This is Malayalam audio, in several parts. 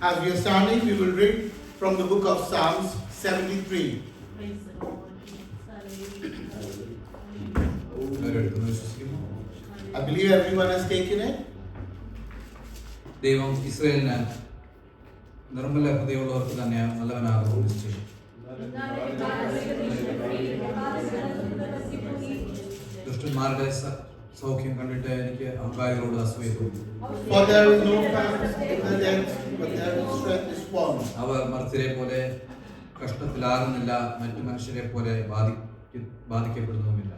As we are standing, we will read from the book of Psalms 73. I believe everyone has taken it. ദൈവം ഇസ്രായേലിന് നിർമ്മല ഹൃദയമുള്ളവർക്ക് തന്നെ നല്ലവനാകുന്നു നിശ്ചയം. ദുഷ്ടന്മാരുടെ സൗഖ്യം കണ്ടിട്ട് എനിക്ക് അഹങ്കാരികളോട് അസൂയ തോന്നി. For there is no famine in the dead, but their strength is formed. അവർ മർത്യരെ പോലെ കഷ്ടത്തിലാകുന്നില്ല, മറ്റു മനുഷ്യരെ പോലെ ബാധിക്കപ്പെടുന്നതുമില്ല.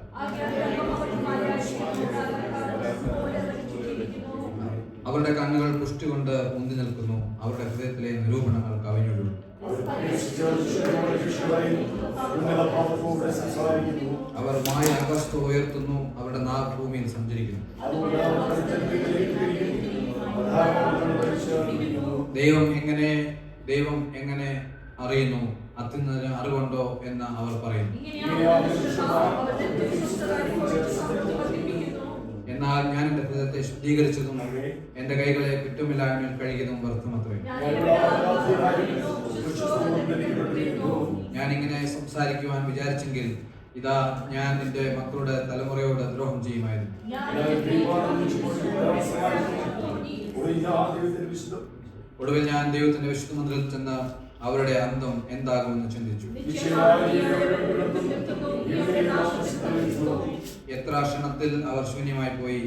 അവരുടെ കണ്ണുകൾ പുഷ്ടി കൊണ്ട് മുന്തി നിൽക്കുന്നു, അവരുടെ ഹൃദയത്തിലെ നിരൂപണങ്ങൾ കവിഞ്ഞൊഴുകുന്നു. അവർ മായ ആകാശത്ത് ഉയർത്തുന്നു, അവരുടെ നാവ് ഭൂമിയിൽ സഞ്ചരിക്കുന്നു. ദൈവം എങ്ങനെ അറിയുന്നു, അത്യുന്നതന് അറിവുണ്ടോ എന്ന് അവർ പറയുന്നു. എന്നാൽ ഞാൻ എന്റെ ഹൃദയത്തെ ശുദ്ധീകരിച്ചതും എന്റെ കൈകളെ കുറ്റമില്ലായ്മയിൽ കഴുകിയതും വ്യർത്ഥമത്രേ. ഞാൻ ഇങ്ങനെ സംസാരിക്കുവാൻ വിചാരിച്ചെങ്കിൽ ഇതാ ഞാൻ നിന്റെ മക്കളുടെ തലമുറയോട് ദ്രോഹം ചെയ്യുമായിരുന്നു. ഒടുവിൽ ഞാൻ ദൈവത്തിന്റെ വിശുദ്ധ മന്ദിരത്തിൽ ചെന്ന് അവരുടെ അന്തം എന്താകുമെന്ന് ചിന്തിച്ചു. എത്ര ക്ഷണത്തിൽ അവർ ശൂന്യമായി പോയി,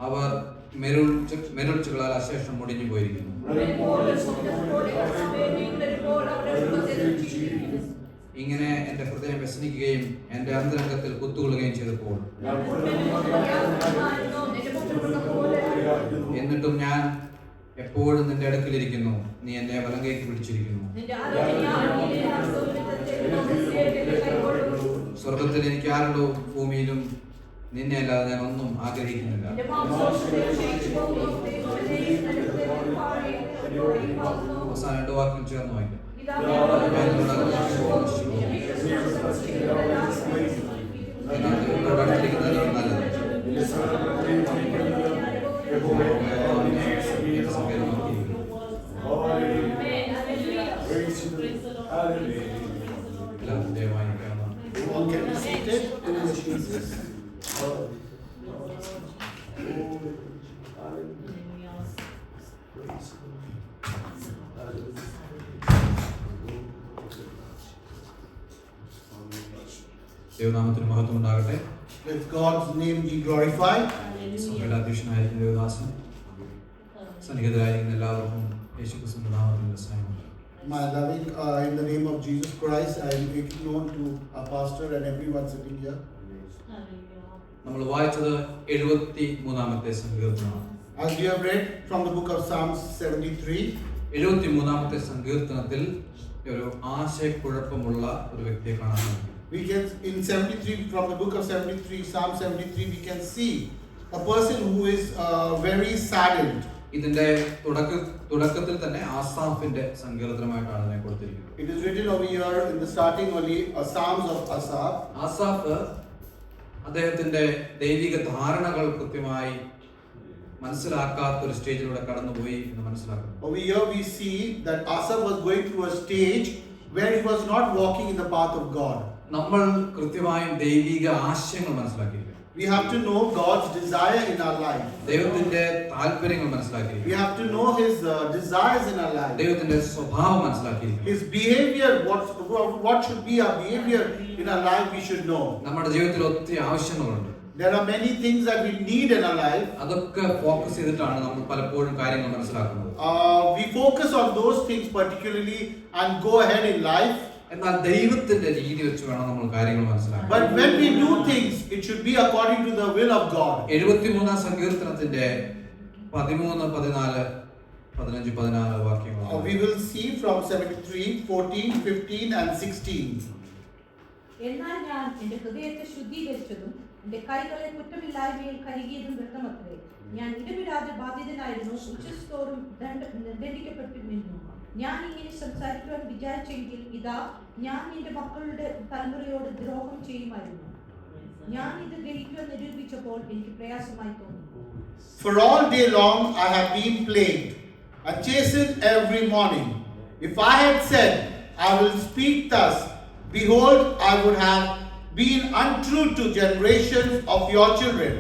അവർ മെരുൾച്ചകളാൽ അശേഷം മുടിഞ്ഞു പോയിരിക്കുന്നു. ഇങ്ങനെ എന്റെ ഹൃദയം വ്യസനിക്കുകയും എന്റെ അന്തരംഗത്തിൽ കുത്തുകൊള്ളുകയും ചെയ്തപ്പോൾ എന്നിട്ടും ഞാൻ എപ്പോഴും നിന്റെ അടുക്കലിരിക്കുന്നു, നീ എന്നെ വലങ്കയ്ക്ക് പിടിച്ചിരിക്കുന്നു. സ്വർഗത്തിൽ എനിക്ക് ആരുള്ളൂ, ഭൂമിയിലും നിന്നെ അല്ലാതെ ഞാൻ ഒന്നും ആഗ്രഹിക്കുന്നില്ല. അവസാനം 2 വാക്യം ചേർന്ന് വായിക്കാം. ദൈവനാമത്തിന് മഹത്വം ഉണ്ടാകട്ടെ. Let God's name be glorified. സഭയുടെ അധ്യക്ഷനായിരിക്കുന്ന ദേവദാസൻ, സന്നിഹിതരായിരിക്കുന്ന എല്ലാവർക്കും യേശുക്രിസ്തുവിന്റെ നാമത്തിൽ സ്നേഹം. My loving, in the name of Jesus Christ, I am making known to our pastor and everyone sitting here. നമ്മൾ വായിച്ചത് 73-ാമത്തെ സങ്കീർത്തനമാണ്. As we have read from the book of Psalms 73, 73-ാമത്തെ സങ്കീർത്തനത്തിൽ ഒരു ആശയക്കുഴപ്പമുള്ള ഒരു വ്യക്തിയെ കാണാൻ സാധിക്കും. we can in 73 from the book of 73, Psalm 73, we can see a person who is very saddened. ഇതിന്റെ തുടക്കത്തിൽ തന്നെ ആസാഫിന്റെ സങ്കീർത്തനമായിട്ടാണ് ഇതിനെ കൊടുത്തിരിക്കുന്നത്. It is written over here in the starting only, Psalms of Asaph. Asaph അദ്ദേഹത്തിന്റെ ദൈവിക ധാരണകൾ കൃത്യമായി മനസ്സിലാക്കാത്ത ഒരു സ്റ്റേജിലൂടെ കടന്നുപോയി എന്ന് മനസ്സിലാക്കുന്നു. Over here we see that Asaph was going through a stage where he was not walking in the path of God. നമ്മൾ കൃത്യമായും ദൈവിക ആശയങ്ങൾ മനസ്സിലാക്കിയിരിക്കണം. We have to know God's desire in our life. ദൈവത്തിന്റെ താല്പര്യങ്ങൾ മനസ്സിലാക്കിയിരിക്കണം. We have to know His desires in our life. ദൈവത്തിന്റെ സ്വഭാവം മനസ്സിലാക്കിയിരിക്കണം. His behavior, what should be our behavior in our life, we should know. നമ്മുടെ ജീവിതത്തിൽ ഒത്തിരി ആവശ്യങ്ങളുണ്ട്. There are many things that we need in our life. അതൊക്കെ ഫോക്കസ് ചെയ്തിട്ടാണ് നമ്മൾ പലപ്പോഴും കാര്യങ്ങൾ മനസ്സിലാക്കുന്നത്. We focus on those things particularly and go ahead in life. എന്നാൽ ദൈവത്തിന്റെ രീതി വെച്ച് വേണം നമ്മൾ കാര്യങ്ങൾ മനസ്സിലാക്കാൻ. But when we do things, it should be according to the will of God. 73-ാം സങ്കീർത്തനത്തിന്റെ 13, 14, 15, 16 വാക്യങ്ങൾ. We will see from 73, 14, 15 and 16. എന്നാൽ ഞാൻ എന്റെ ഹൃദയത്തെ ശുദ്ധീകരിച്ചതും എന്റെ കൈകളെ കുറ്റമില്ലായ്മയിൽ കഴുകിയതും വ്യക്തമത്രേ. ഞാൻ ഇടവിടാതെ ബാധിതനായിരുന്നു, ഉച്ചസ്തോറും ദണ്ഡിക്കപ്പെട്ടിരുന്നു. ഞാൻ ഇങ്ങനെ സംസാരിക്കുവാൻ വിചാരിച്ചെങ്കിൽ ഇതാ ഞാൻ എന്റെ മക്കളുടെ തലമുറയോട് ദ്രോഹം ചെയ്യുമായിരുന്നു. ഞാൻ ഇത് ഗ്രഹിക്കുവാൻ നിരൂപിച്ചപ്പോൾ എനിക്ക് പ്രയാസമായി തോന്നി. For all day long I have been plagued, and chastened every morning. If I had said, I will speak thus, behold, I would have been untrue to generations of your children.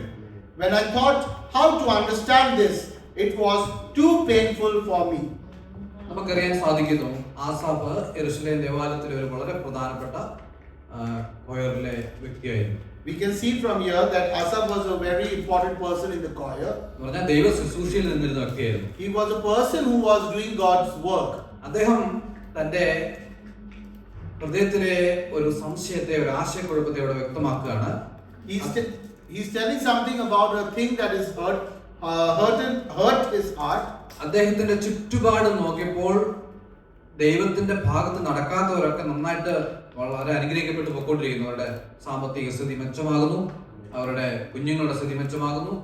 When I thought how to understand this, it was too painful for me. നമുക്കറിയാൻ സാധിക്കുന്നു ആസാഫ് യെരൂശലേം ദേവാലയത്തിലെ ഒരു വളരെ പ്രധാനപ്പെട്ട കൊയറിലെ വ്യക്തിയായിരുന്നു. We can see from here that Asaph was a very important person in the choir. എന്ന് പറഞ്ഞാൽ ദൈവ ശുശ്രൂഷയിൽ നിന്നിരുന്ന വ്യക്തിയായിരുന്നു. He was a person who was doing God's work. അദ്ദേഹം തന്റെ ഹൃദയത്തിലെ ഒരു സംശയത്തെ, ഒരു ആശയക്കുഴപ്പത്തെ ഇവിടെ വ്യക്തമാക്കുകയാണ്. He's telling something about a thing that is hurt his heart. അദ്ദേഹത്തിന്റെ ചുറ്റുപാട് നോക്കിയപ്പോൾ ദൈവത്തിന്റെ ഭാഗത്ത് നടക്കാത്തവരൊക്കെ നന്നായിട്ട് വളരെ അനുഗ്രഹിക്കപ്പെട്ട് പൊക്കോണ്ടിരിക്കുന്നു. അവരുടെ സാമ്പത്തിക സ്ഥിതി മെച്ചമാകുന്നു, അവരുടെ കുഞ്ഞുങ്ങളുടെ സ്ഥിതി മെച്ചമാകുന്നു,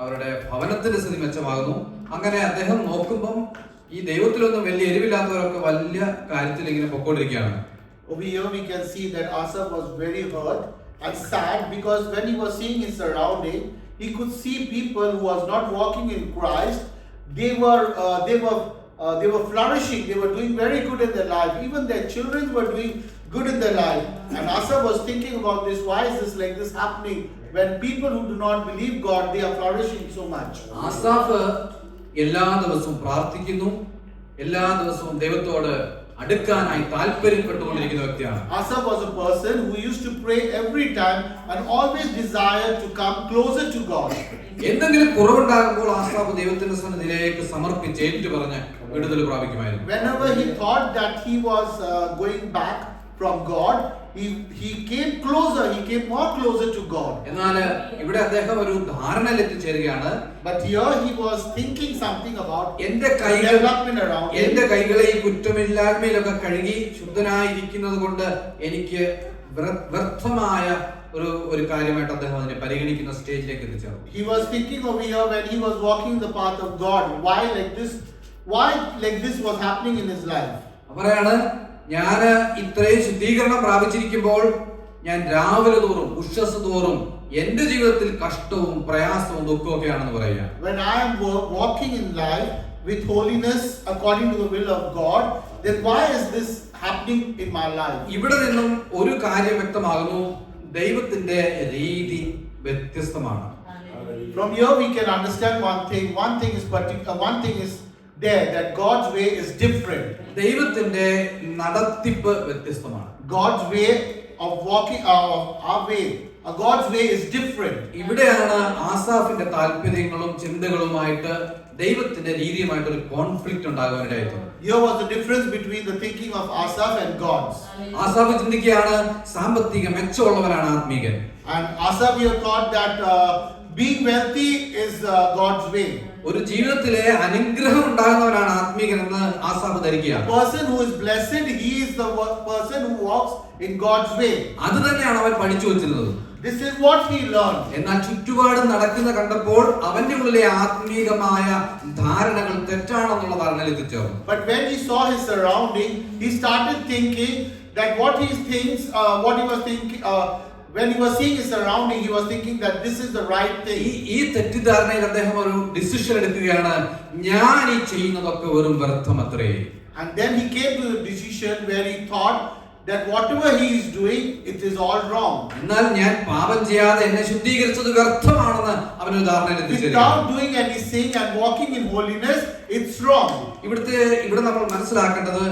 അവരുടെ ഭവനത്തിന്റെ സ്ഥിതി മെച്ചമാകുന്നു. അങ്ങനെ അദ്ദേഹം നോക്കുമ്പം ഈ ദൈവത്തിലൊന്നും വലിയ എരിവില്ലാത്തവരൊക്കെ വലിയ കാര്യത്തിൽ ഇങ്ങനെ പൊക്കോണ്ടിരിക്കുകയാണ്. Over here we can see that Asaph was very hurt and sad because when he was seeing his surrounding, he could see people who was not walking in Christ. They were flourishing. They were doing very good in their life. Even their children were doing good in their life. And Asaph was thinking about this. Why is this like this happening? When people who do not believe God, they are flourishing so much. Asaph എല്ലാ ദിവസവും പ്രാർത്ഥിക്കുന്നു, എല്ലാ ദിവസവും ദൈവത്തോട് അടുക്കാനായി താല്പര്യപ്പെട്ടുകൊണ്ടിരിക്കുന്ന വ്യക്തിയാണ്. Asaph was a person who used to pray every time and always desired to come closer to God. എന്തെങ്കിലും കുറവുണ്ടാകുമ്പോൾ ആസാഫ് ദൈവത്തിന്റെ സന്നിധിയിലേക്ക് സമർപ്പിച്ച് ഏറ്റുപറഞ്ഞ് വിടുതൽ പ്രാപിക്കുമായിരുന്നു. Whenever he thought that he was going back from God, he came closer. He came more closer to God. എന്നാൽ ഇവിടെ അദ്ദേഹം ഒരു ധാരണയിൽ എത്തിച്ചേരുകയാണ്. But here he was thinking something about എന്റെ development around him. എന്റെ കൈകളെ ഈ കുറ്റമില്ലായ്മയിലൊക്കെ കഴുകി ശുദ്ധനായിരിക്കുന്നത് കൊണ്ട് എനിക്ക് വ്യർത്ഥമായ ഒരു കാര്യമായിട്ട് അദ്ദേഹം അതിനെ പരിഗണിക്കുന്ന സ്റ്റേജിലേക്ക് എത്തിച്ചേർന്നു. He was thinking over here when he was walking the path of God, why like this was happening in his life. പറയാണ്, ഞാൻ ഇത്രയും ശുദ്ധീകരണം പ്രാപിച്ചിരിക്കുമ്പോൾ ഞാൻ രാവിലെ തോറും ഉഷസ് തോറും എന്റെ ജീവിതത്തിൽ കഷ്ടവും പ്രയാസവും ദുഃഖവും ഒക്കെയാണെന്ന് പറയുക. When I am walking in life with holiness according to the will of God, then why is this happening in my life? ഇവിടെ നിന്നും ഒരു കാര്യം വ്യക്തമാകുന്നു, ദൈവത്തിന്റെ രീതി വ്യത്യസ്തമാണ്. From here we can understand one thing. One thing is there, that God's way is different. ദൈവത്തിന്റെ നടത്തിപ്പ് വ്യത്യസ്തമാണ്. God's way of walking, our way, God's way is different. ഇവിടെയാണ് ആസാഫിന്റെ താല്പര്യങ്ങളും ചിന്തകളുമായിട്ട് ദൈവത്തിന്റെ രീതിയുമായിട്ട് ഒരു conflict ഉണ്ടാകാനായിട്ട്. Here was the difference between the thinking of Asaph and God's. Asaph ചിന്തിക്കുകയാണ്, സാമ്പത്തിക മെച്ചമുള്ളവരാണ് ആത്മീകൻ. And Asaph here thought that being wealthy is God's way. ഒരു ജീവിതത്തിലെ അനുഗ്രഹം ഉണ്ടാകുന്നവരാണ് ആത്മീകൻ എന്ന് Asaph ധരിക്കുകയാണ്. Person who is blessed, he is the person who walks in God's way. അത് തന്നെയാണ് അവൻ പഠിച്ചു വെച്ചിരുന്നത്. This is what he learned. എന്നാൽ ചുറ്റുപാട് നടക്കുന്ന കണ്ടപ്പോൾ അവന്റെ ഉള്ളിലെ ആത്മീകമായ ധാരണകൾ തെറ്റാണെന്നുള്ള ധാരണയിൽ എത്തിച്ചേർന്നു. But when he saw his surrounding, he started thinking that what he was thinking, when he was seeing his surrounding, he was thinking that this is the right thing. ഈ തെറ്റിദ്ധാരണയിൽ അദ്ദേഹം ഒരു ഡിസിഷൻ എടുക്കുകയാണ്, ഞാൻ ഈ ചെയ്യുന്നതൊക്കെ വെറും വ്യർത്ഥമത്രേ. And then he came to the decision where he thought that whatever he is doing, it is all wrong. എന്നാൽ ഞാൻ പാപം ചെയ്യാതെ എന്നെ ശുദ്ധീകരിച്ചത് വ്യർത്ഥമാണെന്ന് അവനൊരു ധാരണയിൽ എത്തിച്ചേരുന്നു. Without doing any sin and walking in holiness, it's wrong. ഇവിടെ നമ്മൾ മനസ്സിലാക്കേണ്ടത്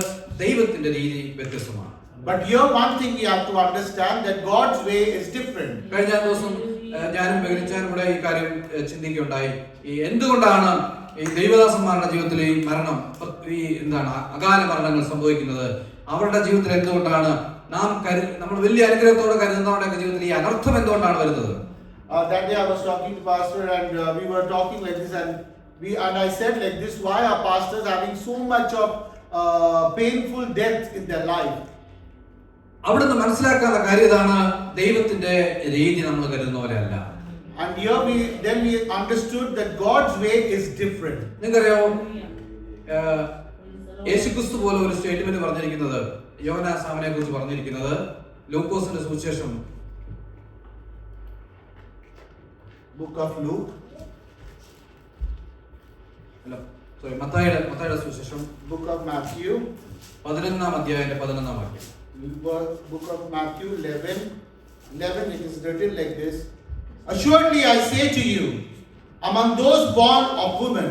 ദൈവത്തിന്റെ രീതി വ്യത്യസ്തമാണ്. But here one thing we have to understand, that God's way is different. കഴിഞ്ഞ ദിവസം ഞാനും ബഹരിച്ചാനും കൂടെ ഈ കാര്യം ചിന്തിക്കുകയുണ്ടായി. ഈ എന്തുകൊണ്ടാണ് ഈ ദൈവദാസന്മാരുടെ ജീവിതത്തിൽ ഈ മരണം, ഈ അകാല മരണങ്ങൾ സംഭവിക്കുന്നത്? അവരുടെ ജീവിതത്തിൽ എന്തുകൊണ്ടാണ് നമ്മൾ വലിയ അനുഗ്രഹത്തോടെ കരുതുന്നവരുടെ ജീവിതത്തിൽ ഈ അനർത്ഥം എന്തുകൊണ്ടാണ് വരുന്നത്? That day I was talking to pastor and we were talking like this and I said like this, why are pastors having so much of painful death in their life? അവിടുന്ന് മനസ്സിലാക്കാനുള്ള കാര്യം ഇതാണ്, ദൈവത്തിന്റെ രീതി നമ്മൾ കരുതുന്ന പോലെയല്ല. And here we understood that God's way is different. നിങ്ങൾക്കറിയാമോ, യേശുക്രിസ്തു പോലെ ഒരു സ്റ്റേറ്റ്മെന്റ് പറഞ്ഞിരിക്കുന്നത്, യോഹന്നാനെ കുറിച്ച് പറഞ്ഞിരിക്കുന്നത് ലൂക്കോസിന്റെ സുവിശേഷം Book of Luke. മത്തായിയുടെ സുവിശേഷം Book of Matthew. 11-ാം അധ്യായത്തിന്റെ 11-ാം വാക്യം. Book of Matthew 11, it is written like this. Assuredly I say to you, among those born of women,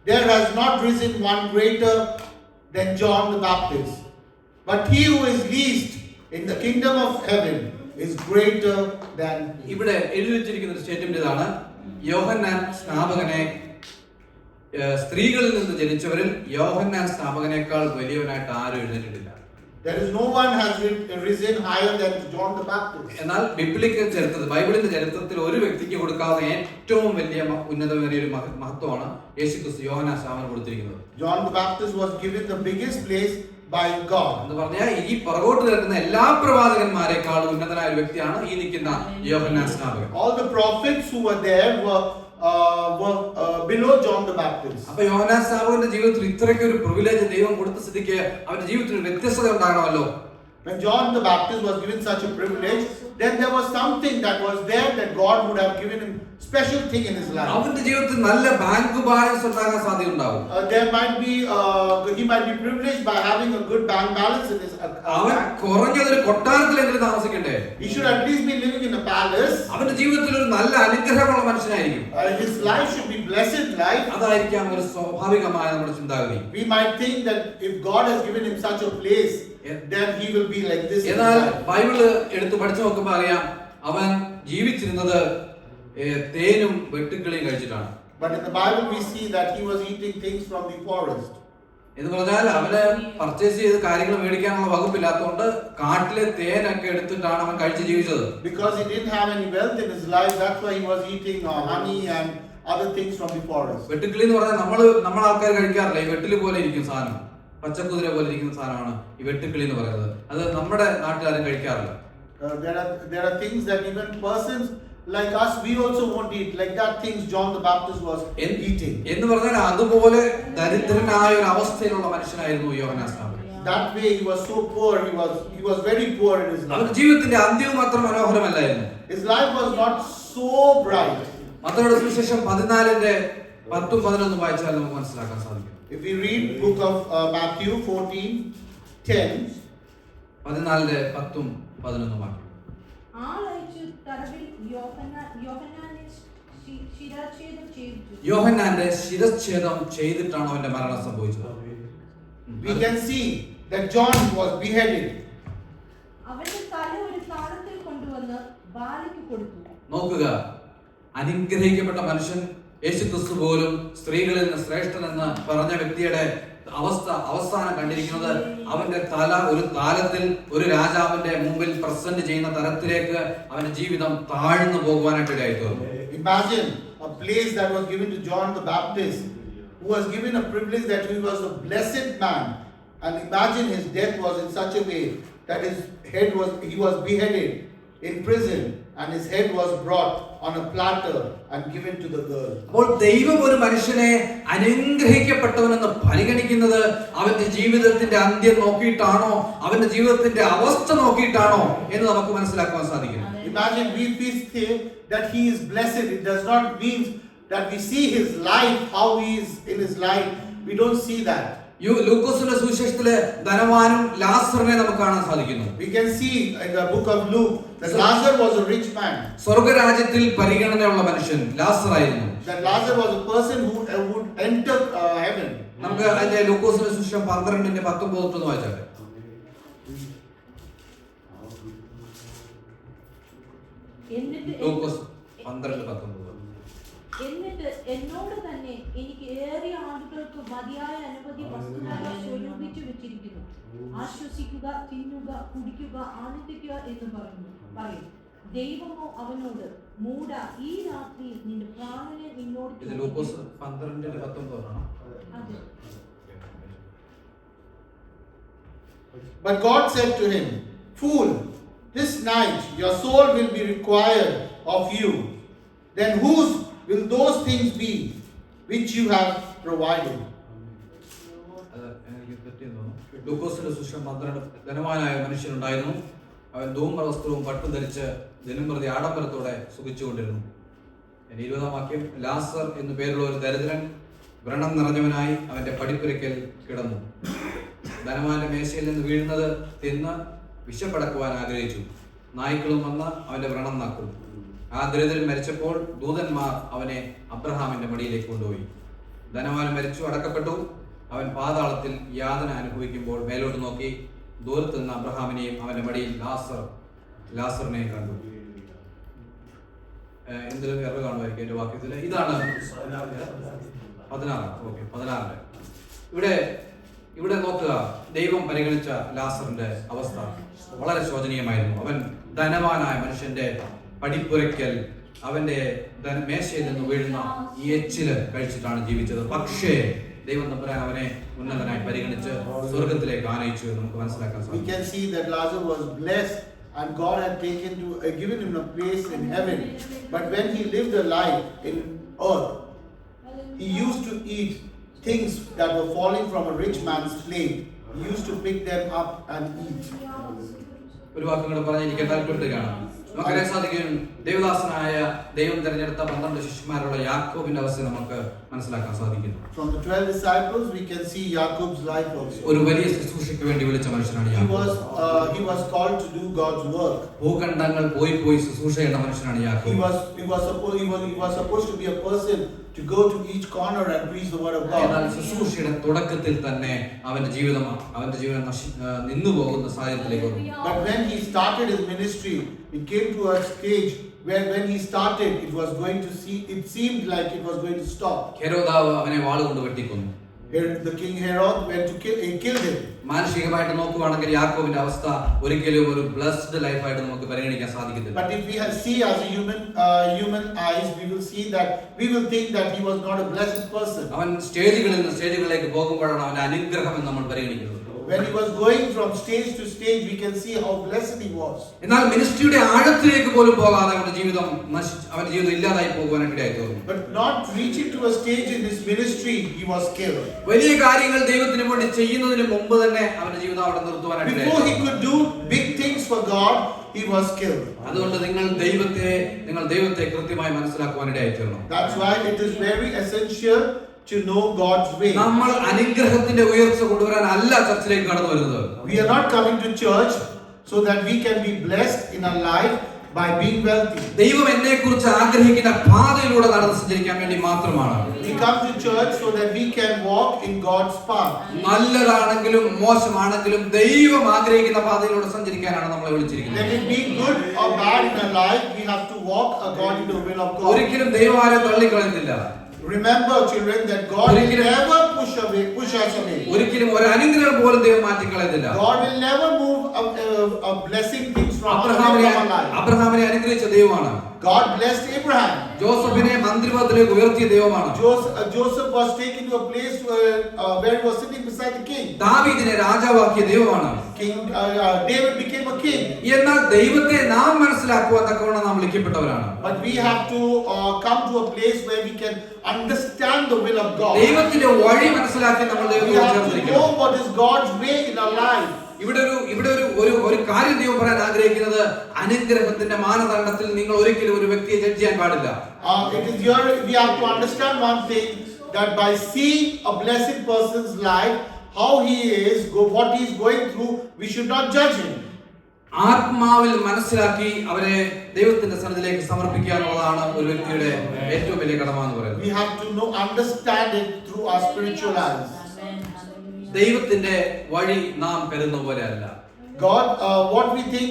there has not risen one greater than John the Baptist. But he who is least in the kingdom of heaven is greater than he. ഇവിടെ എഴുതി വെച്ചിരിക്കുന്ന ഒരു സ്റ്റേറ്റ്മെന്റ് ഇതാണ്: യോഹന്നാൻ സ്നാപകനെ സ്ത്രീകളിൽ നിന്ന് ജനിച്ചവരിൽ യോഹന്നാൻ സ്നാപകനേക്കാൾ വലിയവനായിട്ട് ആരും എഴുന്നേറ്റിട്ടില്ല. There is no one has risen higher than John the Baptist. എന്നാൽ ബൈബിളിന്റെ ചരിത്രത്തിൽ ഒരു വ്യക്തിക്ക് കൊടുക്കാവുന്ന ഏറ്റവും വലിയ ഉന്നതമേറിയ ഒരു മഹത്വമാണ് യേശുക്രിസ്തു യോഹന്നാൻ സ്നാപകന് കൊടുത്തിരിക്കുന്നത്. John the Baptist was given the biggest place by God. എന്ന് പറഞ്ഞാൽ ഈ പുറകോട്ട് നിൽക്കുന്ന എല്ലാ പ്രവാചകന്മാരെക്കാൾ ഉന്നതനായ ഒരു വ്യക്തിയാണ് ഈ നിൽക്കുന്ന യോഹന്നാൻ സ്നാപകൻ. All the prophets who were there were below John the Baptist. അപ്പൊ യോഹന്നാൻ സ്നാപകന്റെ ജീവിതത്തിൽ ഇത്രയ്ക്ക് ഒരു പ്രിവിലേജ് ദൈവം കൊടുത്ത സ്ഥിതിക്ക് അവന്റെ ജീവിതത്തിൽ വ്യത്യസ്തത ഉണ്ടാകണമല്ലോ. When John the Baptist was given such a privilege, then there was something that was there that God would have given him special thing in his life. അവന്റെ ജീവിതത്തിൽ നല്ല ബാങ്ക് ബാലൻസ് ഉണ്ടാകാൻ സാധ്യതയുണ്ടാവും. There might be he might be privileged by having a good bank balance in his അവൻ കുറഞ്ഞതൊരു കൊട്ടാരത്തിലെങ്കിലും താമസിക്കണ്ടേ? He should at least be living in a palace. അവന്റെ ജീവിതത്തിൽ ഒരു നല്ല അനുഗ്രഹമുള്ള മനുഷ്യനായിരിക്കും. His life should be blessed life. അതായിരിക്കാം ഒരു സ്വാഭാവികമായ നമ്മുടെ ചിന്താഗതി. We might think that if God has given him such a place, then he will be like this. എന്നാൽ ബൈബിള് എടുത്ത് പഠിച്ചു നോക്കുമ്പോൾ അറിയാം അവൻ ജീവിച്ചിരുന്നത് തേനും വെട്ടുക്കിളിയും കഴിച്ചിട്ടാണ്. But in the Bible we see that he was eating things from the forest. എന്ന് പറഞ്ഞാൽ അവന് പർച്ചേസ് ചെയ്ത് കാര്യങ്ങൾ മേടിക്കാനുള്ള വകുപ്പില്ലാത്തതുകൊണ്ട് കാട്ടിലെ തേനൊക്കെ എടുത്തിട്ടാണ് അവൻ കഴിച്ച് ജീവിച്ചത്. Because he didn't have any wealth in his life, that's why he was eating honey and other things from the forest. വെട്ടുക്കിളി എന്ന് പറഞ്ഞാൽ നമ്മൾ ആൾക്കാർ കഴിക്കാറില്ല. ഈ വെട്ടില് പോലെ ഇരിക്കുന്ന സാധനം, പച്ചക്കുതിര പോലെ ഇരിക്കുന്ന സാധനമാണ് ഈ വെട്ടുക്കിളി എന്ന് പറയുന്നത്. അത് നമ്മുടെ നാട്ടിലാരും കഴിക്കാറില്ല. There are things that even persons like us, we also won't eat. Like that things John the Baptist was eating. എന്ന് പറഞ്ഞാൽ അതുപോലെ ദരിദ്രനായ ഒരു അവസ്ഥയിലുള്ള മനുഷ്യനായിരുന്നു യോഹന്നാൻ സ്നാപകൻ. That way he was so poor. He was very poor in his life. അവന്റെ ജീവിതത്തിന്റെ അന്ത്യവും അത്ര മനോഹരമല്ലായിരുന്നു. His life was not so bright. മത്തായിയുടെ സുവിശേഷം 14:10-11 വായിച്ചാൽ നമുക്ക് മനസ്സിലാക്കാൻ സാധിക്കും. If we read book of Matthew 14:10, 14:10-11 വാക്യം. ആളയച്ചു തടവിൽ യോഹന്നാനെ ശിരച്ഛേദം ചെയ്തു. യോഹന്നാന്റെ ശിരച്ഛേദം ചെയ്തിട്ടാണ് അവന്റെ മരണം സംഭവിച്ചത്. we can see that John was beheaded. അവന്റെ തല ഒരു താളത്തിൽ കൊണ്ടുവന്ന് ബാലിക്ക് കൊടുത്തു. നോക്കുക, അനുഗ്രഹിക്കപ്പെട്ട മനുഷ്യൻ യേശുക്രിസ്തു പോലും സ്ത്രീകളിൽ നിന്ന് ശ്രേഷ്ഠനെന്ന് പറഞ്ഞ വ്യക്തിയുടെ അവസാനം കണ്ടിരിക്കുന്നത് അവന്റെ തല ഒരു താലത്തിൽ ഒരു രാജാവിന്റെ മുമ്പിൽ പ്രസന്റ് ചെയ്യുന്ന തരത്തിലേക്ക് അവന്റെ ജീവിതം താഴ്ന്നു പോകുവാനായിട്ട് ഇടയായിത്തീർന്നു. Imagine a place that was given to John the Baptist, who was given a privilege that he was a blessed man, and imagine his death was in such a way that he was beheaded in prison, and his head was brought on a platter and given to the girl. അപ്പോൾ ദൈവം ഒരു മനുഷ്യനെ അനുഗ്രഹിക്കപ്പെട്ടവനെന്ന് പരിഗണിക്കുന്നത് അവന്റെ ജീവിതത്തിന്റെ അന്ത്യം നോക്കിയിട്ടാണോ, അവന്റെ ജീവിതത്തിന്റെ അവസ്ഥ നോക്കിയിട്ടാണോ എന്ന് നമുക്ക് മനസ്സിലാക്കാൻ സാധിക്കും. Imagine we say that he is blessed. It does not mean that we see his life, how he is in his life. We don't see that. ലൂക്കോസിന്റെ സുവിശേഷത്തിലെ ധനവാനും ലാസറിനെ നമുക്ക് കാണാൻ സാധിക്കുന്നു. We can see in the book of Luke that Lazarus was a rich man. സ്വർഗ്ഗരാജ്യത്തിൽ പരിഗണനയുള്ള മനുഷ്യൻ ലാസർ ആയിരുന്നു. That Lazarus was a person who would enter heaven. നമുക്ക് അതിന്റെ ലൂക്കോസിന്റെ സുവിശേഷം 12:19 വായിച്ചാട്ടെ. ലൂക്കോസ് 12:19. എന്നിട്ട് എന്നോട് തന്നെ എനിക്ക് ഏറിയ ആളുകൾക്ക് മതിയായ അനവധി വസ്തുക്കൾ സ്വരൂപിച്ചു വെച്ചിരിക്കുന്നു. ആശ്വസിക്കുക, തിന്നുക, കുടിക്കുക, ആനന്ദിക്കുക എന്ന് പറയും. ദൈവമോ അവനോട്, മൂഢ, ഈ രാത്രി നിന്റെ പ്രാണനെ നിന്നോട്. ഇത് ലൂക്കോസ് 12:19 ആണ്. അതെ. But God said to him, "Fool, this night your soul will be required of you. Then whose will those things be which you have provided?" ലൂക്കോസിന്റെ സുവിശേഷം 12 ധനവാനായ മനുഷ്യനുണ്ടായിരുന്നു. അവൻ ധൂമ്ര വസ്ത്രവും പട്ടും ധരിച്ച് ദിനംപ്രതി ആഡംബരത്തോടെ സുഖിച്ചുകൊണ്ടിരുന്നു. 20-ാം വാക്യം, ലാസർ എന്നു പേരുള്ള ഒരു ദരിദ്രൻ വ്രണം നിറഞ്ഞവനായി അവന്റെ പടിപ്പുരയ്ക്കൽ കിടന്നു. ധനവാന്റെ മേശയിൽ നിന്ന് വീഴുന്നത് തിന്ന് വിശപ്പടക്കുവാൻ ആഗ്രഹിച്ചു. നായ്ക്കളും വന്ന് അവന്റെ വ്രണം നക്കും. ആ ദരിദ്രൻ മരിച്ചപ്പോൾ ദൂതന്മാർ അവനെ അബ്രഹാമിന്റെ മടിയിലേക്ക് കൊണ്ടുപോയി. ധനവാൻ മരിച്ചു, അടക്കപ്പെട്ടു. അവൻ പാതാളത്തിൽ യാതന അനുഭവിക്കുമ്പോൾ മേലോട്ട് നോക്കി ദൂരത്ത് നിന്ന് അബ്രഹാമിനെയും അവന്റെ മടിയിൽ ലാസറിനെയും കണ്ടു. എന്തെങ്കിലും എറർ കാണുമായിരിക്കും എന്റെ വാക്യത്തിൽ. ഇതാണ് 16. ഇവിടെ നോക്കുക, ദൈവം പരിഗണിച്ച ലാസറിന്റെ അവസ്ഥ വളരെ ശോചനീയമായിരുന്നു. അവൻ ധനവാനായ മനുഷ്യന്റെ പടിപ്പുരയ്ക്കൽ അവന്റെ മേശയിൽ നിന്ന് വീഴുന്ന ഈ എച്ചില് കഴിച്ചിട്ടാണ് ജീവിച്ചത്. പക്ഷേ ദൈവം തമ്പുരാൻ അവനെ ഉന്നതനായി പരിഗണിച്ച് സ്വർഗത്തിലേക്ക് ആനയിച്ചു എന്ന് നമുക്ക് മനസ്സിലാക്കാൻ സാധിക്കും. We can see that Lazarus was blessed and God had given him a place in heaven. But when he lived a life in earth, he used to eat things that were falling from a rich man's plate. He used to pick them up and eat. ഒരു വാക്കുകൾ പറഞ്ഞ് എനിക്ക് താല്പര്യപ്പെടുകയാണ്. നമുക്കറിയാൻ സാധിക്കും, ദേവദാസനായ ദൈവം തിരഞ്ഞെടുത്ത 12 ശിഷ്യന്മാരുള്ള യാക്കോബിന്റെ അവസ്ഥ നമുക്ക് മനസ്സിലാക്കാൻ സാധിക്കുന്നു. From the 12 disciples we can see Jacob's life also. ഒരു വലിയ ശുശ്രൂഷയ്ക്ക് വേണ്ടി വിളിച്ച മനുഷ്യനാണ് യാക്കോബ്. He was called to do God's work. ഭൂഖണ്ഡങ്ങൾ പോയി ശുശ്രൂഷ ചെയ്യുന്ന മനുഷ്യനാണ് യാക്കോബ്. He was supposed to be a person to go to each corner and preach the word of God. എന്നാൽ ശുശ്രൂഷയുടെ തുടക്കത്തിൽ തന്നെ അവന്റെ ജീവിതം നിന്നു പോകുന്ന സാഹചര്യത്തിലേക്ക് വന്നു. But when he started his ministry, it came to a stage where when he started, it seemed like it was going to stop. ഹെരോദാവ് അവനെ വാളുകൊണ്ട് വെട്ടിക്കൊന്നു. The king Herod went to kill him. മാനസികമായിട്ട് നോക്കുകയാണെങ്കിൽ യാക്കോബിന്റെ അവസ്ഥ ഒരിക്കലും ഒരു ബ്ലെസ്ഡ് ലൈഫായിട്ട് നമുക്ക് പരിഗണിക്കാൻ സാധിക്കുന്നില്ല. But if we see as a human eyes, we will think that he was not a blessed person. അവൻ സ്റ്റേജുകളിൽ നിന്ന് സ്റ്റേജുകളിലേക്ക് പോകുമ്പോഴാണ് അവന്റെ അനുഗ്രഹം എന്ന് നമ്മൾ പരിഗണിക്കുന്നത്. When he was going from stage to stage, we can see how blessed he was. എന്നാൽ മിനിസ്ട്രിയുടെ ആഴത്തിലേക്ക് പോലും പോകാതെ അവന്റെ ജീവിതം ഇല്ലാതായി പോകുവാനായിട്ട് ഇടയായി തീർന്നു. But not reaching to a stage in his ministry, he was killed. വലിയ കാര്യങ്ങൾ ദൈവത്തിന് വേണ്ടി ചെയ്യുന്നതിന് മുമ്പ് തന്നെ അവന്റെ ജീവിതം അവിടെ നിർത്തുവാനായിട്ട് Before he could do big things for God, he was killed. അതുകൊണ്ട് നിങ്ങൾ ദൈവത്തെ കൃത്യമായി മനസ്സിലാക്കുവാൻ ഇടയായി തീർന്നു. That's why it is very essential to know God's way. നമ്മൾ അനുഗ്രഹത്തിന്റെ ഉയർച്ച കൊണ്ടുവരാൻ അല്ല ചർച്ചിലേക്ക് കടന്നു വരുന്നത്. We are not coming to church so that we can be blessed in our life by being wealthy. ദൈവം എന്നെക്കുറിച്ച് ആഗ്രഹിക്കുന്ന പാതയിലൂടെ നടന്ന് സഞ്ചരിക്കാൻ വേണ്ടി മാത്രമാണ്. We come to church so that we can walk in God's path. നല്ലതാണെങ്കിലും മോശമാണെങ്കിലും ദൈവം ആഗ്രഹിക്കുന്ന പാതയിലൂടെ സഞ്ചരിക്കാനാണ് നമ്മളെ വിളിച്ചിരിക്കുന്നത്. Let it be good or bad in our life, we have to walk according to the will of God. ഒരിക്കലും ദൈവം ആരെ തള്ളിക്കളയുന്നില്ല. Remember, children, that God will never push us away. ഒരിക്കലും ഒരു അനുഗ്രഹം പോലും ദൈവം മാറ്റിക്കളയുന്നില്ല. God will never move a blessing things from our life. അബ്രഹാമിനെ അനുഗ്രഹിച്ച ദൈവമാണ്. God blessed Abraham. ജോസഫിനെ മന്ത്രിപദത്തിലേക്ക് ഉയർത്തിയ ദൈവമാണ്. Joseph was taken to a place where he was sitting beside the king. ദാവീദിനെ രാജാവാക്കിയ ദൈവമാണ്. King David became a king. എന്നാൽ ദൈവത്തെ നാം മനസ്സിലാക്കുവാൻ തക്കവണ്ണം നാം വിളിക്കപ്പെട്ടവരാണ്. But we have to come to a place where we can understand the will of God. ദൈവത്തിന്റെ വഴി മനസ്സിലാക്കി നമ്മൾ We have to know what is God's way in our life. ഇവിടെ ഒരു കാര്യം ദൈവം പറയാൻ ആഗ്രഹിക്കുന്നത്, അനുഗ്രഹത്തിന്റെ മാനദണ്ഡത്തിൽ നിങ്ങൾ ഒരിക്കലും ഒരു വ്യക്തിയെ ജഡ്ജ് ചെയ്യാൻ പാടില്ല. It is here we have to understand one thing, that by seeing a blessed person's life, how he is, what he is going through, we should not judge him. ആത്മാവിൽ മനസ്സിലാക്കി അവരെ ദൈവത്തിന്റെ സന്നിധിയിലേക്ക് സമർപ്പിക്കുക എന്നുള്ളതാണ് ഒരു വ്യക്തിയുടെ ഏറ്റവും വലിയ കടമ എന്ന് പറയുന്നത്. We have to understand it through our spiritual eyes. ദൈവത്തിന്റെ വഴി നാം കരുതുന്ന പോലെ അല്ല. God, what we think,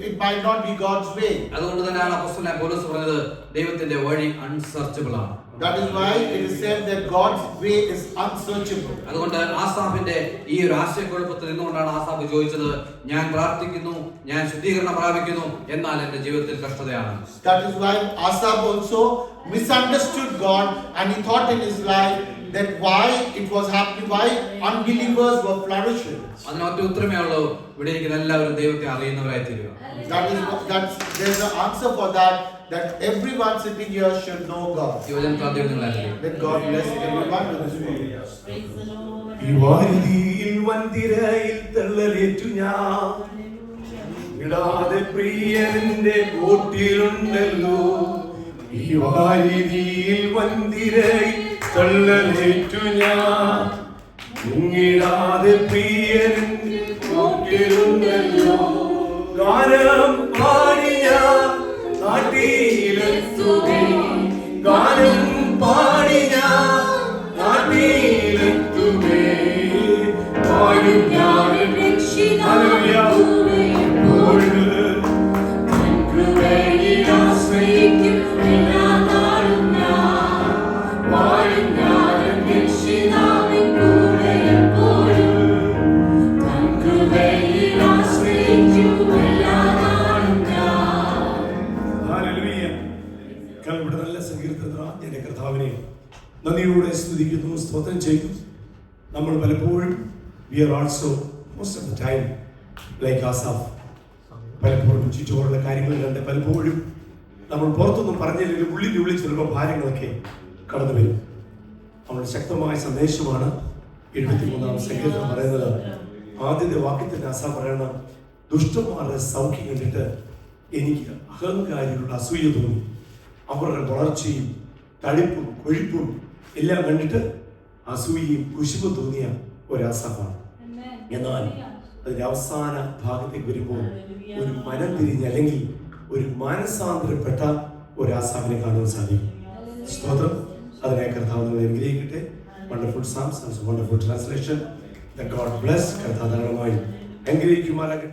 it might not be God's way. അതുകൊണ്ട് തന്നെയാണ് അപ്പോസ്തലനായ പൗലോസ് പറഞ്ഞത്, ദൈവത്തിന്റെ വഴി അൺസർച്ചബിൾ ആണ്. That is why it is said that God's way is unsearchable. അതുകൊണ്ട് ആസാഫിന്റെ ഈ ഒരു ആശയക്കുഴപ്പത്തിൽ നിന്നുകൊണ്ടാണ് ആസാഫ് ചോദിച്ചത്, ഞാൻ പ്രാർത്ഥിക്കുന്നു, ഞാൻ ശുദ്ധീകരണം പ്രാപിക്കുന്നു, എന്നാൽ എന്റെ ജീവിതത്തിൽ കഷ്ടതയാണ്. That is why Asaph also misunderstood God, and he thought in his life that why it was happening, why unbelievers were flourishing. അതിനൊറ്റ ഉത്തരമേ ഉള്ളൂ, ഇവിടെ ഇരിക്കുന്ന എല്ലാവരും ദൈവത്തെ അറിയുന്നവരായി തീരുക. There's an answer for that everyone sitting here should know God. Let God bless everyone with His word. ഈ വാരിധിയിൽ വന്തിരയിൽ തള്ളലേറ്റു ഞാൻ ഇടാതെ പ്രിയന്റെ കൂട്ടിലുണ്ടല്ലോ. ഈ വാരിധിയിൽ വന്തിരയിൽ തള്ളലേറ്റു ഞാൻ മുങ്ങിടാതെ പ്രിയൻ നോക്കിയിരുന്നല്ലോ. ഗാനം പാടി ഞാൻ നാട്ടിലെത്തുമേ, ഗാനം പാടി ഞാൻ നാട്ടിലെത്തുമേ. പാടും ഞാൻ ഹല്ലേലൂയ എപ്പോഴും കൃപയിൽ ആശ്രയിക്കും എല്ലാ നാളും ഞാൻ. പാടും ഞാൻ രക്ഷിതാവിൻ കൂടെ എപ്പോഴും കൃപയിൽ ആശ്രയിക്കും എല്ലാ നാളും ഞാൻ. ഹല്ലേലൂയ. ഇവിടെ നല്ല സങ്കീർത്തന എന്റെ കർത്താവിനെ നന്ദിയോടെ സ്തുതിക്കുന്നു, സ്തോത്രം ചെയ്യുന്നു. നമ്മൾ പലപ്പോഴും we are also most of the time like Asaph, പലപ്പോഴും ചുറ്റോടുള്ള കാര്യങ്ങൾ കണ്ട് പലപ്പോഴും നമ്മൾ പുറത്തൊന്നും പറഞ്ഞില്ലെങ്കിൽ ഉള്ളിൽ ചിലപ്പോൾ ഭാരങ്ങളൊക്കെ കടന്നു വരും. നമ്മുടെ ശക്തമായ സന്ദേശമാണ് 73-ാം സങ്കീർത്തനം പറയുന്നത്. ആദ്യത്തെ വാക്യത്തിന്റെ ആസാഫ് പറയണം, ദുഷ്ടന്മാരുടെ സൗഖ്യം കണ്ടിട്ട് എനിക്ക് അഹങ്കാരികളുടെ അസൂയ തോന്നി. അവരുടെ വളർച്ചയും തടിപ്പും കൊഴുപ്പും എല്ലാം കണ്ടിട്ട് അസൂയയും കുശുമ്പും തോന്നിയ ഒരാസാഫാണ്. എന്നാൽ അതിന്റെ അവസാന ഭാഗത്തേക്ക് വരുമ്പോൾ ഒരു മനം തിരിഞ്ഞ് അല്ലെങ്കിൽ ഒരു മാനസാന്തരപ്പെട്ട ഒരാസാഫിനെ കാണാൻ സാധിക്കും. സ്തോത്രം. അതിനെ കർത്താവ് അനുഗ്രഹിക്കട്ടെ. വണ്ടർഫുൾ സാംസ്, വണ്ടർഫുൾ ട്രാൻസ്ലേഷൻ. God bless. കർത്താവ് ധാരാളമായി അനുഗ്രഹിക്കുമാറാകട്ടെ.